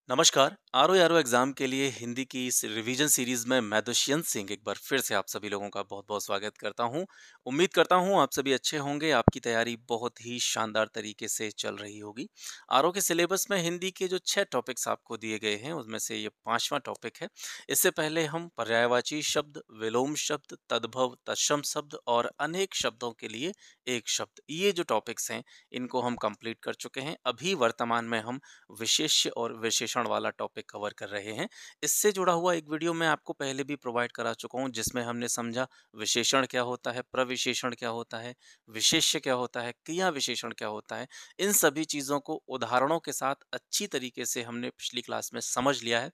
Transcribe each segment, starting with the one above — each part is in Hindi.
नमस्कार। आरो यारो एग्जाम के लिए हिंदी की इस रिवीजन सीरीज में मैं दुष्यंत सिंह एक बार फिर से आप सभी लोगों का बहुत-बहुत स्वागत करता हूं। उम्मीद करता हूं आप सभी अच्छे होंगे, आपकी तैयारी बहुत ही शानदार तरीके से चल रही होगी। आरो के सिलेबस में हिंदी के जो 6 टॉपिक्स आपको दिए गए हैं, उसमें से ये 5वां टॉपिक है। इससे पहले हम पर्यायवाची शब्द, विलोम शब्द, तद्भव, तत्सम शब्द और अनेक शब्दों के लिए एक शब्द, ये जो टॉपिक्स हैं, इनको हम कंप्लीट कर चुके हैं। अभी वर्तमान में हम विशेष्य और विशेषण वाला टॉपिक कवर कर रहे हैं। इससे जुड़ा हुआ एक वीडियो मैं आपको पहले भी प्रोवाइड करा चुका हूँ, जिसमें हमने समझा विशेषण क्या होता है, प्रविशेषण क्या होता है, विशेष्य क्या होता है, क्रिया विशेषण क्या होता है। इन सभी चीज़ों को उदाहरणों के साथ अच्छी तरीके से हमने पिछली क्लास में समझ लिया है।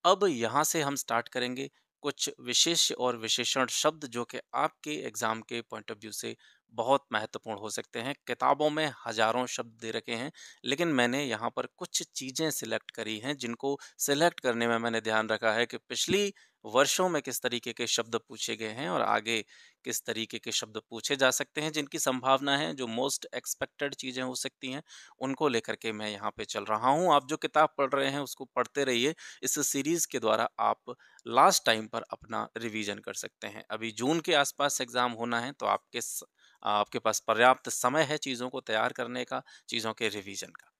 अब यहाँ से हम स्टार्ट करेंगे कुछ विशेष्य और विशेषण शब्द जो कि आपके एग्जाम के पॉइंट ऑफ व्यू से बहुत महत्वपूर्ण हो सकते हैं। किताबों में हजारों शब्द दे रखे हैं, लेकिन मैंने यहाँ पर कुछ चीज़ें सिलेक्ट करी हैं, जिनको सिलेक्ट करने में मैंने ध्यान रखा है कि पिछली वर्षों में किस तरीके के शब्द पूछे गए हैं और आगे किस तरीके के शब्द पूछे जा सकते हैं, जिनकी संभावना है, जो मोस्ट एक्सपेक्टेड चीज़ें हो सकती हैं, उनको लेकर के मैं यहाँ पे चल रहा हूँ। आप जो किताब पढ़ रहे हैं, उसको पढ़ते रहिए। इस सीरीज़ के द्वारा आप लास्ट टाइम पर अपना रिवीजन कर सकते हैं। अभी जून के आसपास एग्ज़ाम होना है, तो आपके पास पर्याप्त समय है चीज़ों को तैयार करने का, चीज़ों के रिवीजन का।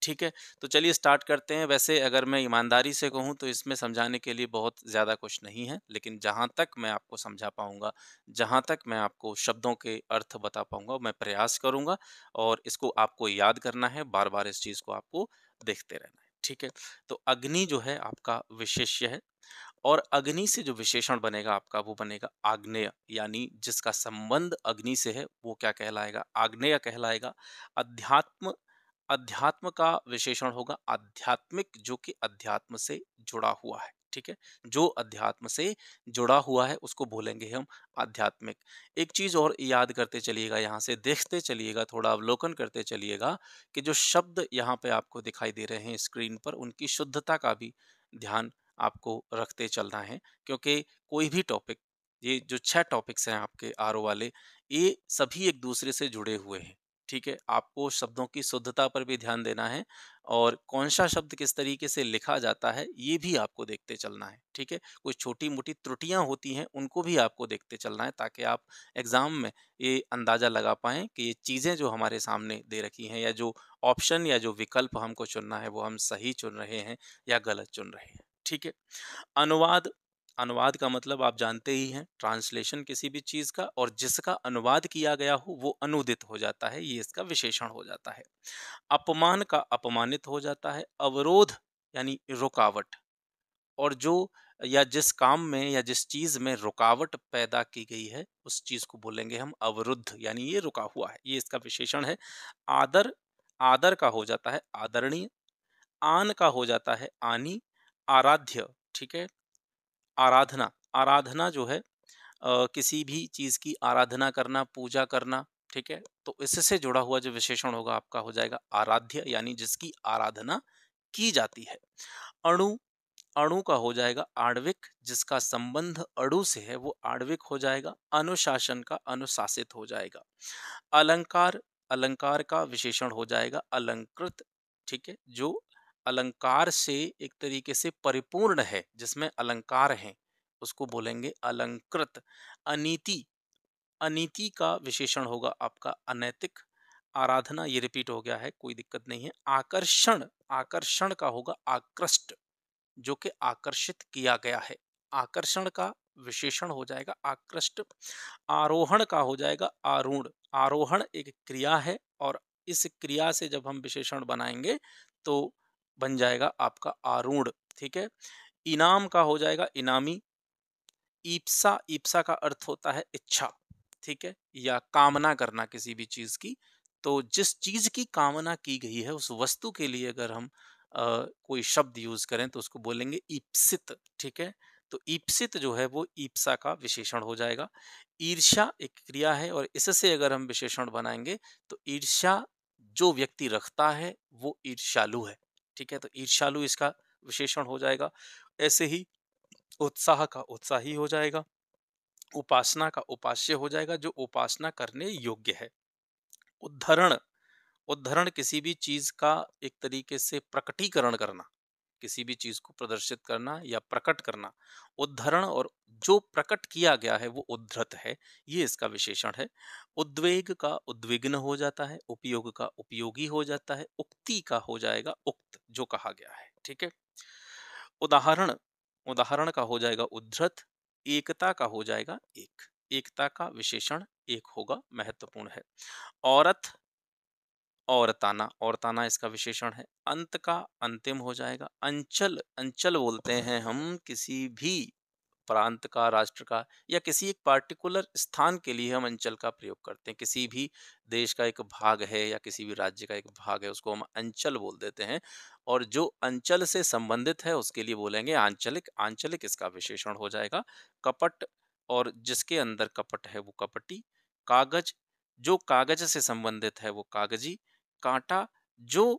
ठीक है, तो चलिए स्टार्ट करते हैं। वैसे अगर मैं ईमानदारी से कहूँ तो इसमें समझाने के लिए बहुत ज़्यादा कुछ नहीं है, लेकिन जहाँ तक मैं आपको समझा पाऊँगा, जहाँ तक मैं आपको शब्दों के अर्थ बता पाऊँगा, मैं प्रयास करूँगा और इसको आपको याद करना है, बार-बार इस चीज़ को आपको देखते रहना है। ठीक है, तो अग्नि जो है आपका विशेष्य है और अग्नि से जो विशेषण बनेगा आपका वो बनेगा आग्नेय, यानी जिसका संबंध अग्नि से है वो क्या कहलाएगा? आग्नेय कहलाएगा। अध्यात्म अध्यात्म का विशेषण होगा आध्यात्मिक, जो कि अध्यात्म से जुड़ा हुआ है। ठीक है, जो अध्यात्म से जुड़ा हुआ है उसको बोलेंगे हम आध्यात्मिक। एक चीज और याद करते चलिएगा, यहाँ से देखते चलिएगा, थोड़ा अवलोकन करते चलिएगा कि जो शब्द यहाँ पे आपको दिखाई दे रहे हैं स्क्रीन पर, उनकी शुद्धता का भी ध्यान आपको रखते चलना है, क्योंकि कोई भी टॉपिक, ये जो 6 टॉपिक्स हैं आपके आरओ वाले, ये सभी एक दूसरे से जुड़े हुए हैं। ठीक है, आपको शब्दों की शुद्धता पर भी ध्यान देना है और कौन सा शब्द किस तरीके से लिखा जाता है ये भी आपको देखते चलना है। ठीक है, कुछ छोटी मोटी त्रुटियां होती हैं, उनको भी आपको देखते चलना है, ताकि आप एग्जाम में ये अंदाजा लगा पाएं कि ये चीजें जो हमारे सामने दे रखी हैं, या जो ऑप्शन या जो विकल्प हमको चुनना है, वो हम सही चुन रहे हैं या गलत चुन रहे हैं। ठीक है, अनुवाद। अनुवाद का मतलब आप जानते ही हैं, ट्रांसलेशन किसी भी चीज का, और जिसका अनुवाद किया गया हो वो अनुदित हो जाता है, ये इसका विशेषण हो जाता है। अपमान का अपमानित हो जाता है। अवरोध यानी रुकावट, और जो या जिस काम में या जिस चीज में रुकावट पैदा की गई है, उस चीज को बोलेंगे हम अवरुद्ध, यानी ये रुका हुआ है, ये इसका विशेषण है। आदर, आदर का हो जाता है आदरणीय। आन का हो जाता है आनी। आराध्य, ठीक है, आराधना, आराधना जो है किसी भी चीज की आराधना करना, पूजा करना। ठीक है, तो इससे जुड़ा हुआ जो विशेषण होगा आपका हो जाएगा आराध्य, यानी जिसकी आराधना की जाती है। अणु, अणु का हो जाएगा आणविक, जिसका संबंध अणु से है वो आणविक हो जाएगा। अनुशासन का अनुशासित हो जाएगा। अलंकार, अलंकार का विशेषण हो जाएगा अलंकृत। ठीक है, जो अलंकार से एक तरीके से परिपूर्ण है, जिसमें अलंकार हैं, उसको बोलेंगे अलंकृत। अनीति, अनीति का विशेषण होगा आपका अनैतिक। आराधना, ये रिपीट हो गया है, कोई दिक्कत नहीं है। आकर्षण, आकर्षण का होगा आकृष्ट, जो कि आकर्षित किया गया है। आकर्षण का विशेषण हो जाएगा आकृष्ट। आरोहण का हो जाएगा आरूढ़। आरोहण एक क्रिया है, और इस क्रिया से जब हम विशेषण बनाएंगे तो बन जाएगा आपका आरूढ़। ठीक है, इनाम का हो जाएगा इनामी। ईप्सा, ईप्सा का अर्थ होता है इच्छा। ठीक है, या कामना करना किसी भी चीज की। तो जिस चीज की कामना की गई है, उस वस्तु के लिए अगर हम कोई शब्द यूज करें तो उसको बोलेंगे ईप्सित। ठीक है, तो ईप्सित जो है वो ईप्सा का विशेषण हो जाएगा। ईर्ष्या एक क्रिया है, और इससे अगर हम विशेषण बनाएंगे तो ईर्ष्या जो व्यक्ति रखता है वो ईर्ष्यालु है। ठीक है, तो ईर्ष्यालु इसका विशेषण हो जाएगा। ऐसे ही उत्साह का उत्साही हो जाएगा। उपासना का उपास्य हो जाएगा, जो उपासना करने योग्य है। उद्धरण, उद्धरण किसी भी चीज का एक तरीके से प्रकटीकरण करना। किसी भी चीज को प्रदर्शित करना या प्रकट करना। उद्धरण और जो प्रकट किया गया है वो उद्धृत है, ये इसका विशेषण है। उद्वेग का उद्विग्न हो जाता है, उपयोग का उपयोगी हो जाता है, उक्ति का हो जाएगा उक्त, जो कहा गया है। ठीक है। उदाहरण, उदाहरण का हो जाएगा उद्धृत, एकता का हो जाएगा एक, एकता का विशेषण एक होगा, महत्वपूर्ण है। औरत, औरताना, औरताना इसका विशेषण है। अंत का अंतिम हो जाएगा। अंचल, अंचल बोलते हैं हम किसी भी प्रांत का, राष्ट्र का, या किसी एक पार्टिकुलर स्थान के लिए हम अंचल का प्रयोग करते हैं। किसी भी देश का एक भाग है या किसी भी राज्य का एक भाग है, उसको हम अंचल बोल देते हैं। और जो अंचल से संबंधित है उसके लिए बोलेंगे आंचलिक, आंचलिक इसका विशेषण हो जाएगा। कपट, और जिसके अंदर कपट है वो कपटी। कागज, जो कागज से संबंधित है वो कागजी। कांटा, जो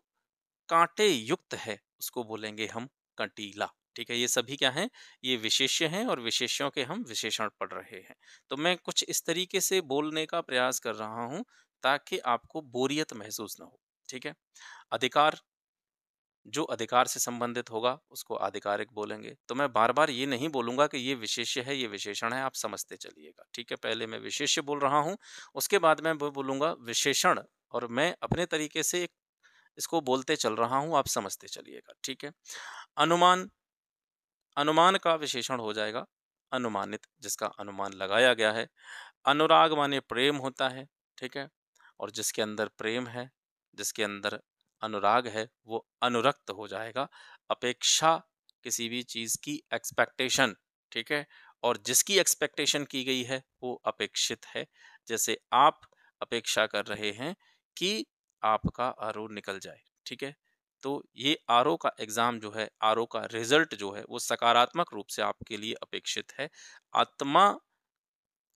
कांटे युक्त है उसको बोलेंगे हम कंटीला। ठीक है, ये सभी क्या हैं, ये विशेष्य हैं और विशेष्यों के हम विशेषण पढ़ रहे हैं। तो मैं कुछ इस तरीके से बोलने का प्रयास कर रहा हूं ताकि आपको बोरियत महसूस ना हो। ठीक है। अधिकार, जो अधिकार से संबंधित होगा उसको आधिकारिक बोलेंगे। तो मैं बार बार ये नहीं बोलूंगा कि ये विशेष्य है ये विशेषण है, आप समझते चलिएगा। ठीक है, पहले मैं विशेष्य बोल रहा हूं, उसके बाद मैं बोलूंगा विशेषण, और मैं अपने तरीके से इसको बोलते चल रहा हूं, आप समझते चलिएगा। ठीक है। अनुमान, अनुमान का विशेषण हो जाएगा अनुमानित, जिसका अनुमान लगाया गया है। अनुराग माने प्रेम होता है। ठीक है। और जिसके अंदर प्रेम है, जिसके अंदर अनुराग है, वो अनुरक्त हो जाएगा। अपेक्षा, किसी भी चीज की एक्सपेक्टेशन। ठीक है। और जिसकी एक्सपेक्टेशन की गई है वो अपेक्षित है। जैसे आप अपेक्षा कर रहे हैं कि आपका आरओ निकल जाए। ठीक है। तो ये आरओ का एग्जाम जो है, आरओ का रिजल्ट जो है वो सकारात्मक रूप से आपके लिए अपेक्षित है। आत्मा,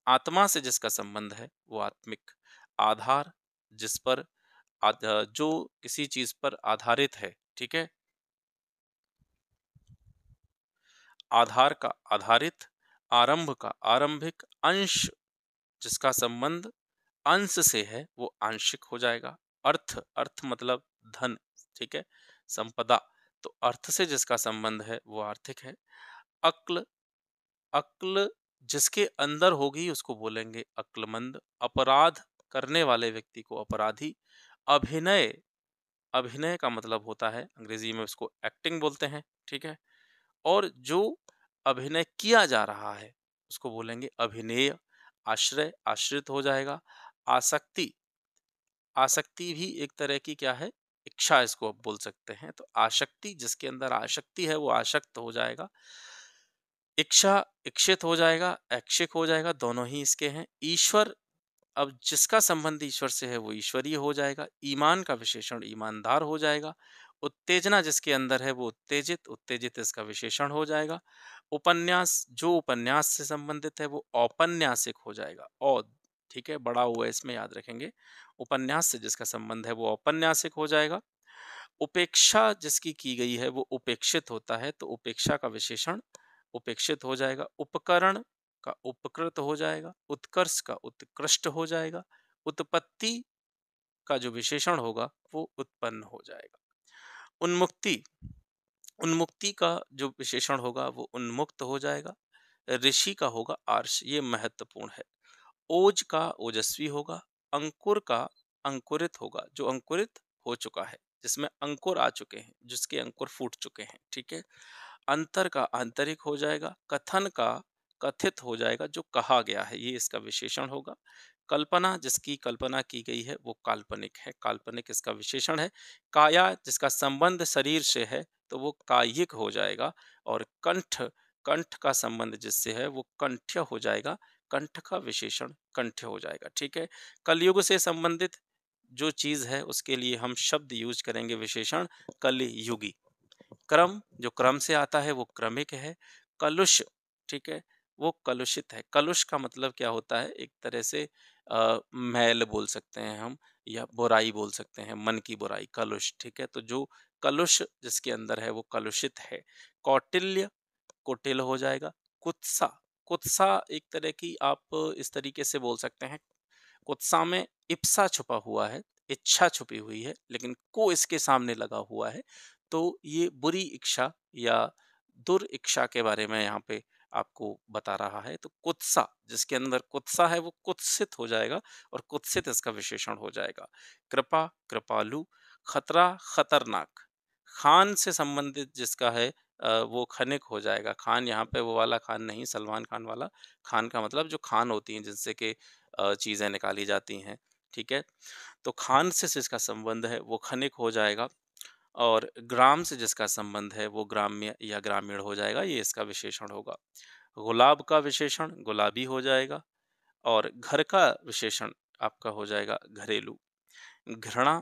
आत्मा से जिसका संबंध है वो आत्मिक। आधार, जिस पर जो किसी चीज पर आधारित है। ठीक है। आधार का आधारित। आरंभ का आरंभिक। अंश, जिसका संबंध अंश से है वो आंशिक हो जाएगा। अर्थ, अर्थ मतलब धन। ठीक है। संपदा, तो अर्थ से जिसका संबंध है वो आर्थिक है। अक्ल, अक्ल जिसके अंदर होगी उसको बोलेंगे अक्लमंद। अपराध करने वाले व्यक्ति को अपराधी। अभिनय, अभिनय का मतलब होता है, अंग्रेजी में उसको एक्टिंग बोलते हैं। ठीक है। और जो अभिनय किया जा रहा है उसको बोलेंगे अभिनेय। आश्रय, आश्रित हो जाएगा। आसक्ति, आसक्ति भी एक तरह की क्या है, इच्छा, इसको आप बोल सकते हैं। तो आसक्ति, जिसके अंदर आसक्ति है वो आसक्त हो जाएगा। इच्छा, इक्षित हो जाएगा, ऐच्छिक हो जाएगा, दोनों ही इसके हैं। ईश्वर, अब जिसका संबंध ईश्वर से है वो ईश्वरीय हो जाएगा। ईमान का विशेषण ईमानदार हो जाएगा। उत्तेजना, जिसके अंदर है वो उत्तेजित, उत्तेजित इसका विशेषण हो जाएगा। उपन्यास, जो उपन्यास से संबंधित है वो औपन्यासिक हो जाएगा। और ठीक है, बड़ा हुआ इसमें याद रखेंगे। उपन्यास से जिसका संबंध है वो औपन्यासिक हो जाएगा। उपेक्षा, जिसकी की गई है वो उपेक्षित होता है, तो उपेक्षा का विशेषण उपेक्षित हो जाएगा। उपकरण का उपकृत हो जाएगा। उत्कर्ष का उत्कृष्ट हो जाएगा। उत्पत्ति का जो विशेषण होगा वो उत्पन्न हो जाएगा। उन्मुक्ति, उन्मुक्ति का जो विशेषण होगा वो उन्मुक्त हो जाएगा। ऋषि का होगा आर्ष, ये महत्वपूर्ण है। ओज का ओजस्वी होगा। अंकुर का अंकुरित होगा, जो अंकुरित हो चुका है, जिसमें अंकुर आ चुके हैं, जिसके अंकुर फूट चुके हैं। ठीक है। अंतर का आंतरिक हो जाएगा। कथन का कथित हो जाएगा, जो कहा गया है, ये इसका विशेषण होगा। कल्पना, जिसकी कल्पना की गई है वो काल्पनिक है, काल्पनिक इसका विशेषण है। काया, जिसका संबंध शरीर से है तो वो कायिक हो जाएगा। और कंठ, कंठ का संबंध जिससे है वो कंठ्य हो जाएगा, कंठ का विशेषण कंठ्य हो जाएगा। ठीक है। कलयुग से संबंधित जो चीज है उसके लिए हम शब्द यूज करेंगे विशेषण कलयुगी। क्रम, जो क्रम से आता है वो क्रमिक है। कलुष, ठीक है, वो कलुषित है। कलुष का मतलब क्या होता है, एक तरह से मैल बोल सकते हैं हम, या बुराई बोल सकते हैं, मन की बुराई, कलुष। ठीक है। तो जो कलुष जिसके अंदर है वो कलुषित है। कौटिल्य, कुटिल हो जाएगा। कुत्सा, कुत्सा एक तरह की आप इस तरीके से बोल सकते हैं, कुत्सा में इप्सा छुपा हुआ है, इच्छा छुपी हुई है, लेकिन को इसके सामने लगा हुआ है, तो ये बुरी इच्छा या दुर्इच्छा के बारे में यहाँ पे आपको बता रहा है। तो कुत्सा, जिसके अंदर कुत्सा है वो कुत्सित हो जाएगा और कुत्सित इसका विशेषण हो जाएगा। कृपा, कृपालु, खतरा, खतरनाक। खान से संबंधित जिसका है वो खनिक हो जाएगा। खान यहाँ पे वो वाला खान नहीं, सलमान खान वाला। खान का मतलब जो खान होती हैं जिनसे कि चीज़ें निकाली जाती हैं, ठीक है? तो खान से जिसका संबंध है वो खनिक हो जाएगा और ग्राम से जिसका संबंध है वो ग्राम्य या ग्रामीण हो जाएगा, ये इसका विशेषण होगा। गुलाब का विशेषण गुलाबी हो जाएगा और घर का विशेषण आपका हो जाएगा घरेलू। घृणा,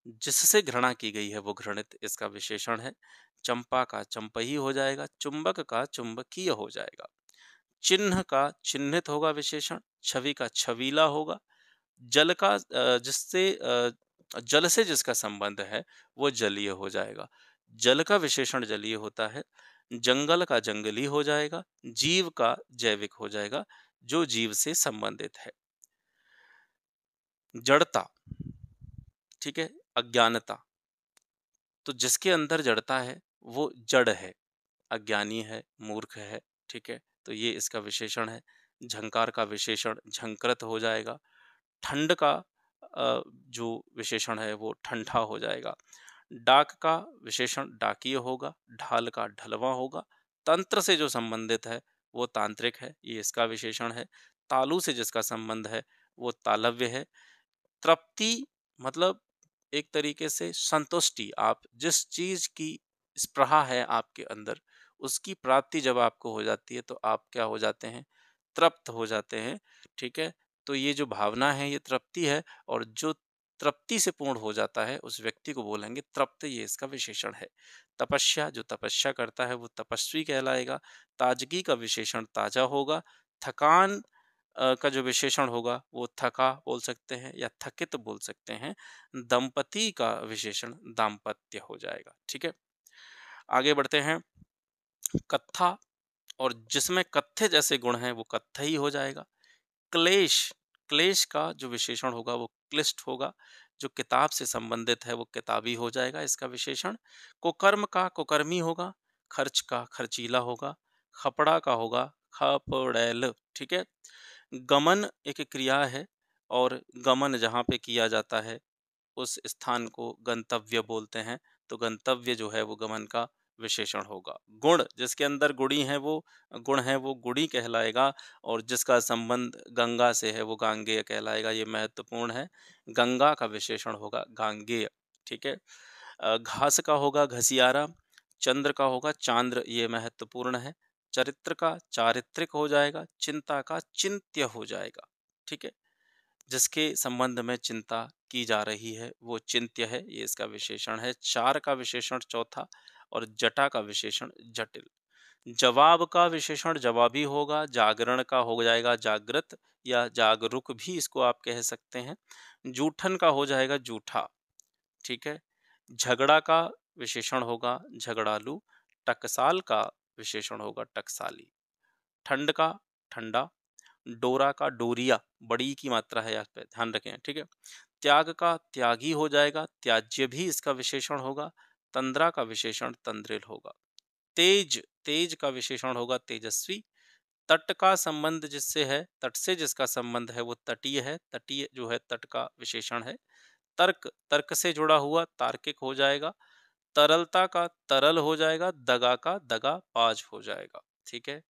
जिससे घृणा की गई है वो घृणित इसका विशेषण है। चंपा का चंपई हो जाएगा, चुंबक का चुंबकीय हो जाएगा। चिन्ह का चिन्हित होगा विशेषण, छवि का छवीला होगा। जल का जल से जिसका संबंध है वो जलीय हो जाएगा। जल का विशेषण जलीय होता है। जंगल का जंगली हो जाएगा। जीव का जैविक हो जाएगा, जो जीव से संबंधित है। जड़ता, ठीक है, अज्ञानता। तो जिसके अंदर जड़ता है वो जड़ है, अज्ञानी है, मूर्ख है, ठीक है? तो ये इसका विशेषण है। झंकार का विशेषण झंकृत हो जाएगा। ठंड का जो विशेषण है वो ठंडा हो जाएगा। डाक का विशेषण डाकिय होगा। ढाल का ढलवा होगा। तंत्र से जो संबंधित है वो तांत्रिक है, ये इसका विशेषण है। तालु से जिसका संबंध है वो तालव्य है। तृप्ति मतलब एक तरीके से संतुष्टि, आप जिस चीज की स्पृहा है आपके अंदर उसकी प्राप्ति जब आपको हो जाती है तो आप क्या हो जाते हैं, तृप्त हो जाते हैं, ठीक है? तो ये जो भावना है ये तृप्ति है और जो तृप्ति से पूर्ण हो जाता है उस व्यक्ति को बोलेंगे तृप्त, ये इसका विशेषण है। तपस्या, जो तपस्या करता है वो तपस्वी कहलाएगा। ताजगी का विशेषण ताजा होगा। थकान का जो विशेषण होगा वो थका बोल सकते हैं या थकित बोल सकते हैं। दंपति का विशेषण दाम्पत्य हो जाएगा, ठीक है? आगे बढ़ते हैं। कत्था, और जिसमें कत्थे जैसे गुण हैं वो कत्थ ही हो जाएगा। क्लेश, क्लेश का जो विशेषण होगा वो क्लिष्ट होगा। जो किताब से संबंधित है वो किताबी हो जाएगा, इसका विशेषण। कुकर्म का कुकर्मी होगा। खर्च का खर्चीला होगा। खपड़ा का होगा खपड़ैल, ठीक है? गमन एक क्रिया है और गमन जहाँ पे किया जाता है उस स्थान को गंतव्य बोलते हैं। तो गंतव्य जो है वो गमन का विशेषण होगा। गुण, जिसके अंदर गुणी है वो गुण है वो गुणी कहलाएगा और जिसका संबंध गंगा से है वो गांगेय कहलाएगा, ये महत्वपूर्ण है। गंगा का विशेषण होगा गांगेय, ठीक है? घास का होगा घसियारा। चंद्र का होगा चांद्र, ये महत्वपूर्ण है। चरित्र का चारित्रिक हो जाएगा। चिंता का चिंत्य हो जाएगा, ठीक है? जिसके संबंध में चिंता की जा रही है वो चिंत्य है, ये इसका विशेषण है। चार का विशेषण चौथा और जटा का विशेषण जटिल। जवाब का विशेषण जवाबी होगा। जागरण का हो जाएगा जागृत या जागरूक भी इसको आप कह सकते हैं। जूठन का हो जाएगा जूठा, ठीक है? झगड़ा का विशेषण होगा झगड़ालू। टकसाल का विशेषण होगा टकसाली। ठंड का ठंडा। डोरा का डोरिया, बड़ी की मात्रा है, यहाँ पे ध्यान रखें, ठीक है? त्याग का त्यागी हो जाएगा। त्याज्य भी इसका विशेषण होगा। तंद्रा का विशेषण तंद्रिल होगा। तेज, तेज का विशेषण होगा तेजस्वी। तट का संबंध जिससे है, तट से जिसका संबंध है वो तटीय है। तटीय जो है तट का विशेषण है। तर्क, तर्क से जुड़ा हुआ तार्किक हो जाएगा। तरलता का तरल हो जाएगा। दगा का दगाबाज हो जाएगा, ठीक है?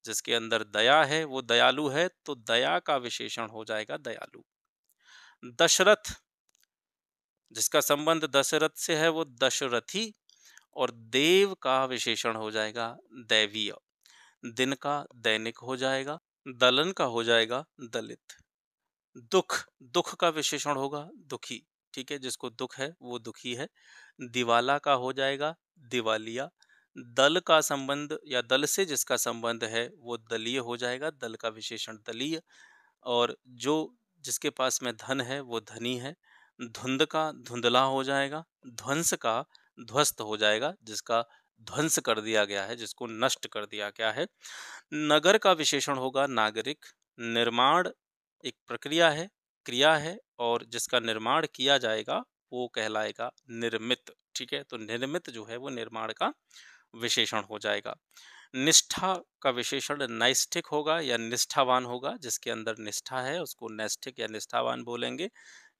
जिसके अंदर दया है वो दयालु है, तो दया का विशेषण हो जाएगा दयालु। दशरथ, जिसका संबंध दशरथ से है वो दशरथी और देव का विशेषण हो जाएगा दैवीय। दिन का दैनिक हो जाएगा। दलन का हो जाएगा दलित। दुख, दुख का विशेषण होगा दुखी, ठीक है? जिसको दुख है वो दुखी है। दिवाला का हो जाएगा दिवालिया। दल का संबंध या दल से जिसका संबंध है वो दलीय हो जाएगा। दल का विशेषण दलीय। और जो जिसके पास में धन है वो धनी है। धुंध का धुंधला हो जाएगा। ध्वंस का ध्वस्त हो जाएगा, जिसका ध्वंस कर दिया गया है, जिसको नष्ट कर दिया गया है। नगर का विशेषण होगा नागरिक। निर्माण एक प्रक्रिया है, क्रिया है और जिसका निर्माण किया जाएगा वो कहलाएगा निर्मित। ठीक है, तो निर्मित जो है वो निर्माण का विशेषण हो जाएगा। निष्ठा का विशेषण नैष्ठिक होगा या निष्ठावान होगा, जिसके अंदर निष्ठा है उसको नैष्ठिक या निष्ठावान बोलेंगे।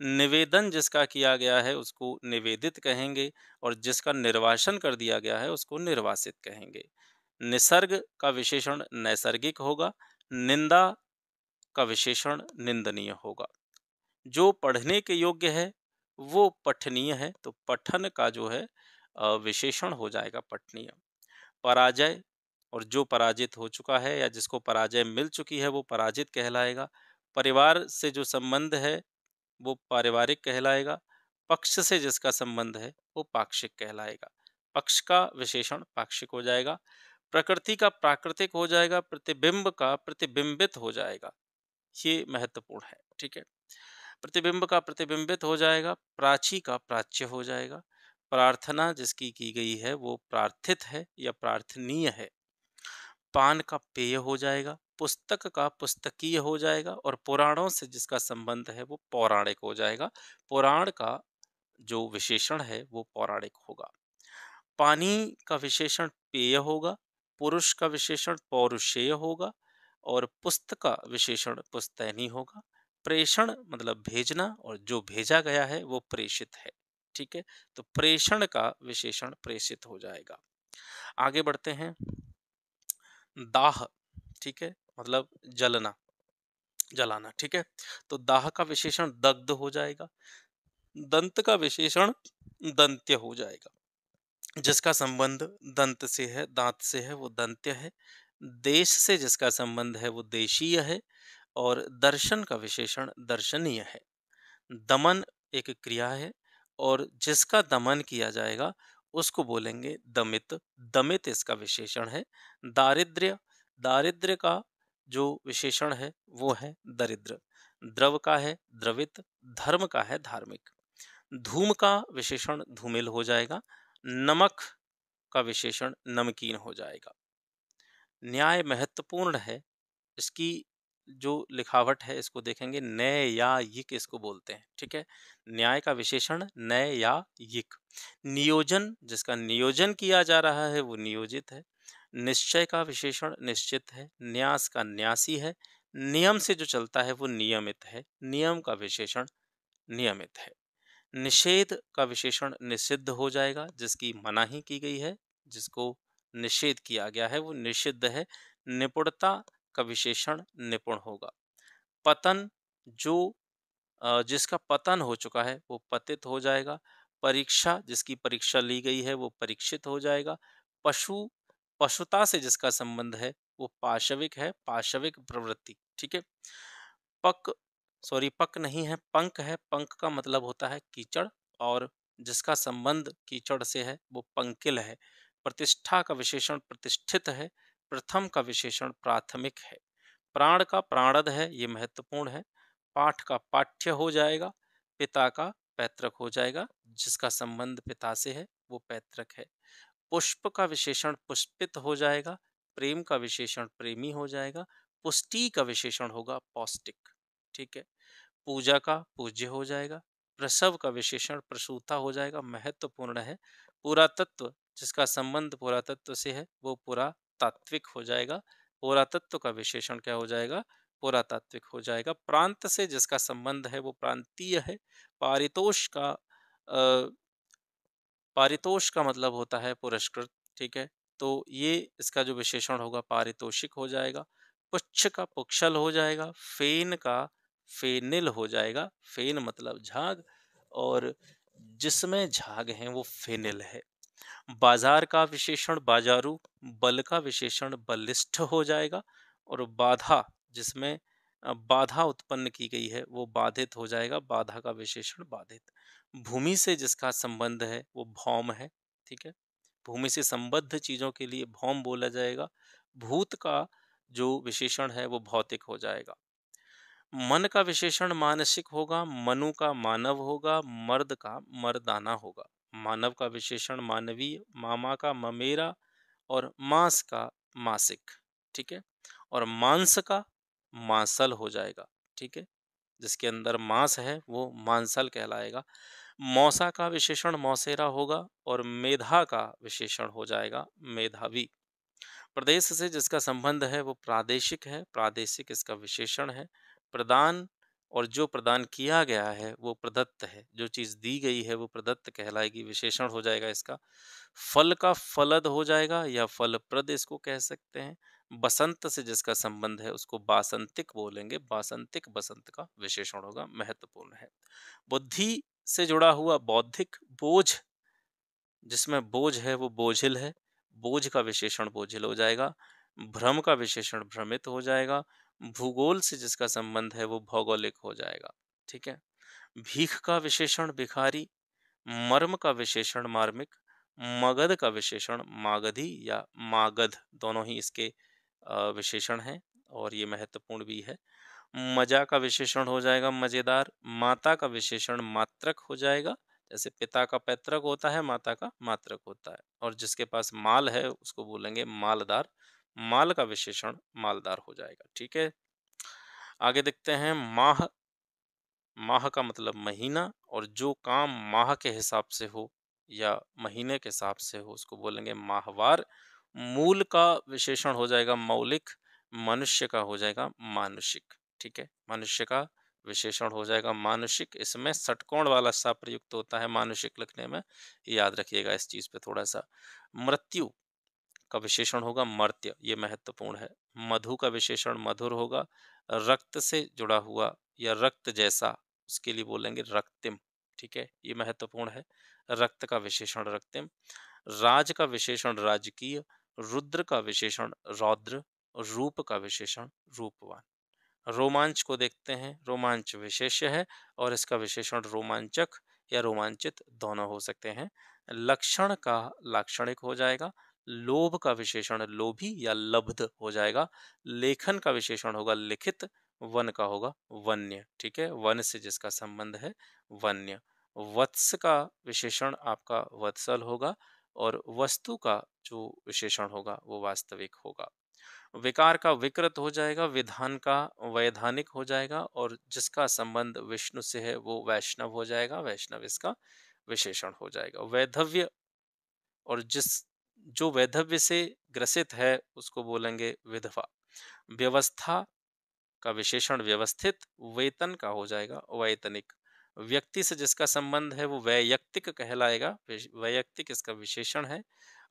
निवेदन जिसका किया गया है उसको निवेदित कहेंगे, और जिसका निर्वासन कर दिया गया है उसको निर्वासित कहेंगे। निसर्ग का विशेषण नैसर्गिक होगा। निंदा का विशेषण निंदनीय होगा। जो पढ़ने के योग्य है वो पठनीय है, तो पठन का जो है विशेषण हो जाएगा पठनीय। पराजय, और जो पराजित हो चुका है या जिसको पराजय मिल चुकी है वो पराजित कहलाएगा। परिवार से जो संबंध है वो पारिवारिक कहलाएगा। पक्ष से जिसका संबंध है वो पाक्षिक कहलाएगा। पक्ष का विशेषण पाक्षिक हो जाएगा। प्रकृति का प्राकृतिक हो जाएगा। प्रतिबिंब का प्रतिबिंबित हो जाएगा। ये महत्वपूर्ण है। ठीक है, प्रतिबिंब का प्रतिबिंबित हो जाएगा। प्राची का प्राच्य हो जाएगा। प्रार्थना जिसकी की गई है वो प्रार्थित है या प्रार्थनीय है। पान का पेय हो जाएगा। पुस्तक का पुस्तकीय हो जाएगा। और पुराणों से जिसका संबंध है वो पौराणिक हो जाएगा। पुराण का जो विशेषण है वो पौराणिक होगा। पानी का विशेषण पेय होगा। पुरुष का विशेषण पौरुषेय होगा। और पुस्तक का विशेषण पुस्तैनी होगा। प्रेषण मतलब भेजना, और जो भेजा गया है वो प्रेषित है। ठीक है, तो प्रेषण का विशेषण प्रेषित हो जाएगा। आगे बढ़ते हैं। दाह, ठीक है, मतलब जलना, जलाना। ठीक है, तो दाह का विशेषण दग्ध हो जाएगा। दंत का विशेषण दंत्य हो जाएगा। जिसका संबंध दंत से है, दांत से है, वो दंत्य है। देश से जिसका संबंध है वो देशीय है। और दर्शन का विशेषण दर्शनीय है। दमन एक क्रिया है, और जिसका दमन किया जाएगा उसको बोलेंगे दमित। दमित इसका विशेषण है। दारिद्र्य, दारिद्र्य का जो विशेषण है वो है दरिद्र। द्रव का है द्रवित। धर्म का है धार्मिक। धूम का विशेषण धूमिल हो जाएगा। नमक का विशेषण नमकीन हो जाएगा। न्याय महत्वपूर्ण है। इसकी जो लिखावट है इसको देखेंगे, न्यायिक इसको बोलते हैं। ठीक है, न्याय का विशेषण न्यायिक। नियोजन, जिसका नियोजन किया जा रहा है वो नियोजित है। निश्चय का विशेषण निश्चित है। न्यास का न्यासी है। नियम से जो चलता है वो नियमित है। नियम का विशेषण नियमित है। निषेध का विशेषण निषिद्ध हो जाएगा। जिसकी मनाही की गई है, जिसको निषेध किया गया है वो निषिद्ध है। निपुणता का विशेषण निपुण होगा। पतन, जो जिसका पतन हो चुका है वो पतित हो जाएगा। परीक्षा, जिसकी परीक्षा ली गई है वो परीक्षित हो जाएगा। पशु, पशुता से जिसका संबंध है वो पाशविक है, पाशविक प्रवृत्ति। ठीक है, पक, सॉरी पक नहीं है, पंक है। पंक का मतलब होता है कीचड़, और जिसका संबंध कीचड़ से है वो पंकिल है। प्रतिष्ठा का विशेषण प्रतिष्ठित है। प्रथम का विशेषण प्राथमिक है। प्राण का प्राणद है, ये महत्वपूर्ण है। पाठ का पाठ्य हो जाएगा। पिता का पैतृक हो जाएगा। जिसका संबंध पिता से है वो पैतृक है। पुष्प का विशेषण पुष्पित हो जाएगा। प्रेम का विशेषण प्रेमी हो जाएगा। पुष्टि का विशेषण होगा पौष्टिक। ठीक है, पूजा का पूज्य हो जाएगा। प्रसव का विशेषण प्रसूता हो जाएगा, महत्वपूर्ण है। पुरातत्व, जिसका संबंध पुरातत्व से है वो पुरातात्विक हो जाएगा। पुरातत्व का विशेषण क्या हो जाएगा, पुरातात्विक हो जाएगा। प्रांत से जिसका संबंध है वो प्रांतीय है। पारितोष का पारितोष का मतलब होता है पुरस्कृत। ठीक है, तो ये इसका जो विशेषण होगा पारितोषिक हो जाएगा। पुच्छ का पुक्षल हो जाएगा। फेन का फेनिल हो जाएगा। फेन मतलब झाग, और जिसमें झाग है वो फेनिल है। बाजार का विशेषण बाजारू। बल का विशेषण बलिष्ठ हो जाएगा। और बाधा, जिसमें बाधा उत्पन्न की गई है वो बाधित हो जाएगा। बाधा का विशेषण बाधित। भूमि से जिसका संबंध है वो भौम है। ठीक है, भूमि से संबद्ध चीजों के लिए भौम बोला जाएगा। भूत का जो विशेषण है वो भौतिक हो जाएगा। मन का विशेषण मानसिक होगा। मनु का मानव होगा। मर्द का मर्दाना होगा। मानव का विशेषण मानवीय। मामा का ममेरा। और मांस का मासिक। ठीक है, और मांस का मांसल हो जाएगा। ठीक है, जिसके अंदर मांस है वो मांसल कहलाएगा। मौसा का विशेषण मौसेरा होगा और मेधा का विशेषण हो जाएगा मेधावी। प्रदेश से जिसका संबंध है वो प्रादेशिक है, प्रादेशिक इसका विशेषण है। प्रदान और जो प्रदान किया गया है वो प्रदत्त है, जो चीज़ दी गई है वो प्रदत्त कहलाएगी, विशेषण हो जाएगा इसका। फल का फलद हो जाएगा या फलप्रद इसको कह सकते हैं। बसंत से जिसका संबंध है उसको बासंतिक बोलेंगे, बासंतिक बसंत का विशेषण होगा, महत्वपूर्ण है। बुद्धि से जुड़ा हुआ बौद्धिक, बोझ जिसमें बोझ है वो बोझिल है, बोझ का विशेषण बोझिल हो जाएगा। भ्रम का विशेषण भ्रमित हो जाएगा। भूगोल से जिसका संबंध है वो भौगोलिक हो जाएगा। ठीक है। भीख का विशेषण भिखारी, मर्म का विशेषण मार्मिक, मगध का विशेषण मागधी या मागध, दोनों ही इसके विशेषण हैं और ये महत्वपूर्ण भी है। मजा का विशेषण हो जाएगा मजेदार, माता का विशेषण मात्रक हो जाएगा। जैसे पिता का पैतृक होता है, माता का मात्रक होता है। और जिसके पास माल है उसको बोलेंगे मालदार, माल का विशेषण मालदार हो जाएगा। ठीक है। आगे देखते हैं माह। माह का मतलब महीना, और जो काम माह के हिसाब से हो या महीने के हिसाब से हो उसको बोलेंगे माहवार। मूल का विशेषण हो जाएगा मौलिक, मनुष्य का हो जाएगा मानुषिक। ठीक है। मनुष्य का विशेषण हो जाएगा मानुषिक। इसमें षटकोण वाला सा प्रयुक्त होता है मानुषिक लिखने में, याद रखिएगा इस चीज पे थोड़ा सा। मृत्यु का विशेषण होगा मर्त्य, ये महत्वपूर्ण है। मधु का विशेषण मधुर होगा। रक्त से जुड़ा हुआ या रक्त जैसा उसके लिए बोलेंगे रक्तिम। ठीक है, ये महत्वपूर्ण है। रक्त का विशेषण रक्तिम। राज का विशेषण राजकीय। रुद्र का विशेषण रौद्र। रूप का विशेषण रूपवान। रोमांच को देखते हैं। रोमांच विशेष्य है और इसका विशेषण रोमांचक या रोमांचित दोनों हो सकते हैं। लक्षण का लाक्षणिक हो जाएगा। लोभ का विशेषण लोभी या लब्ध हो जाएगा। लेखन का विशेषण होगा लिखित। वन का होगा वन्य। ठीक है, वन से जिसका संबंध है वन्य। वत्स का विशेषण आपका वत्सल होगा और वस्तु का जो विशेषण होगा वो वास्तविक होगा। विकार का विकृत हो जाएगा, विधान का वैधानिक हो जाएगा और जिसका संबंध विष्णु से है वो वैष्णव हो जाएगा, वैष्णव इसका विशेषण हो जाएगा। वैधव्य और जो वैधव्य से ग्रसित है उसको बोलेंगे विधवा। व्यवस्था का विशेषण व्यवस्थित। वेतन का हो जाएगा वैतनिक। व्यक्ति से जिसका संबंध है वो वैयक्तिक कहलाएगा, वैयक्तिक इसका विशेषण है।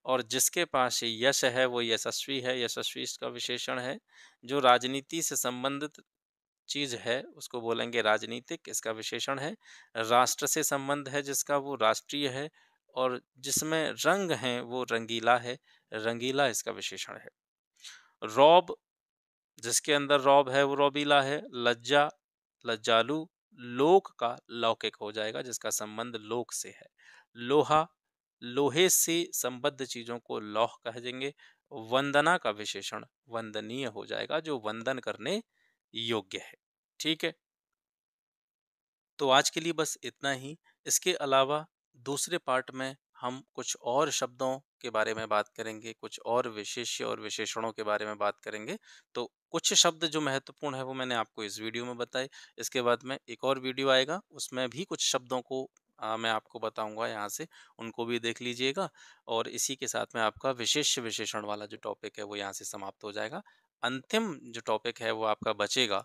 और जिसके पास यश है वो यशस्वी है, यशस्वी इसका विशेषण है। जो राजनीति से संबंधित चीज है उसको बोलेंगे राजनीतिक, इसका विशेषण है। राष्ट्र से संबंध है जिसका वो राष्ट्रीय है। और जिसमें रंग है वो रंगीला है, रंगीला इसका विशेषण है। रौब, जिसके अंदर रौब है वो रौबीला है। लज्जा लज्जालु। लोक का लौकिक हो जाएगा जिसका संबंध लोक से है। लोहा, लोहे से संबद्ध चीजों को लौह कहेंगे। वंदना का विशेषण वंदनीय हो जाएगा, जो वंदन करने योग्य है। ठीक है, तो आज के लिए बस इतना ही। इसके अलावा दूसरे पार्ट में हम कुछ और शब्दों के बारे में बात करेंगे, कुछ और विशेष्य और विशेषणों के बारे में बात करेंगे। तो कुछ शब्द जो महत्वपूर्ण है वो मैंने आपको इस वीडियो में बताए। इसके बाद में एक और वीडियो आएगा, उसमें भी कुछ शब्दों को मैं आपको बताऊंगा यहाँ से, उनको भी देख लीजिएगा। और इसी के साथ में आपका विशेष्य विशेषण वाला जो टॉपिक है वो यहाँ से समाप्त हो जाएगा। अंतिम जो टॉपिक है वो आपका बचेगा,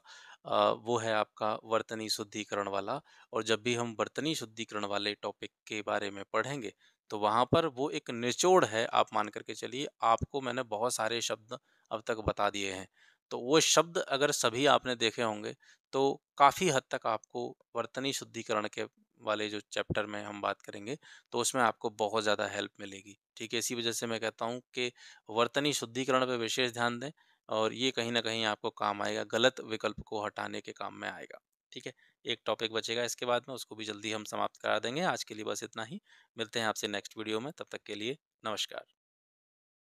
वो है आपका वर्तनी शुद्धिकरण वाला। और जब भी हम बर्तनी शुद्धिकरण वाले टॉपिक के बारे में पढ़ेंगे तो वहाँ पर वो एक निचोड़ है, आप मान करके चलिए। आपको मैंने बहुत सारे शब्द अब तक बता दिए हैं, तो वो शब्द अगर सभी आपने देखे होंगे तो काफ़ी हद तक आपको वर्तनी शुद्धिकरण के वाले जो चैप्टर में हम बात करेंगे तो उसमें आपको बहुत ज़्यादा हेल्प मिलेगी। ठीक है, इसी वजह से मैं कहता हूँ कि वर्तनी शुद्धिकरण पे विशेष ध्यान दें और ये कहीं ना कहीं आपको काम आएगा, गलत विकल्प को हटाने के काम में आएगा। ठीक है, एक टॉपिक बचेगा इसके बाद में, उसको भी जल्दी हम समाप्त करा देंगे। आज के लिए बस इतना ही। मिलते हैं आपसे नेक्स्ट वीडियो में, तब तक के लिए नमस्कार।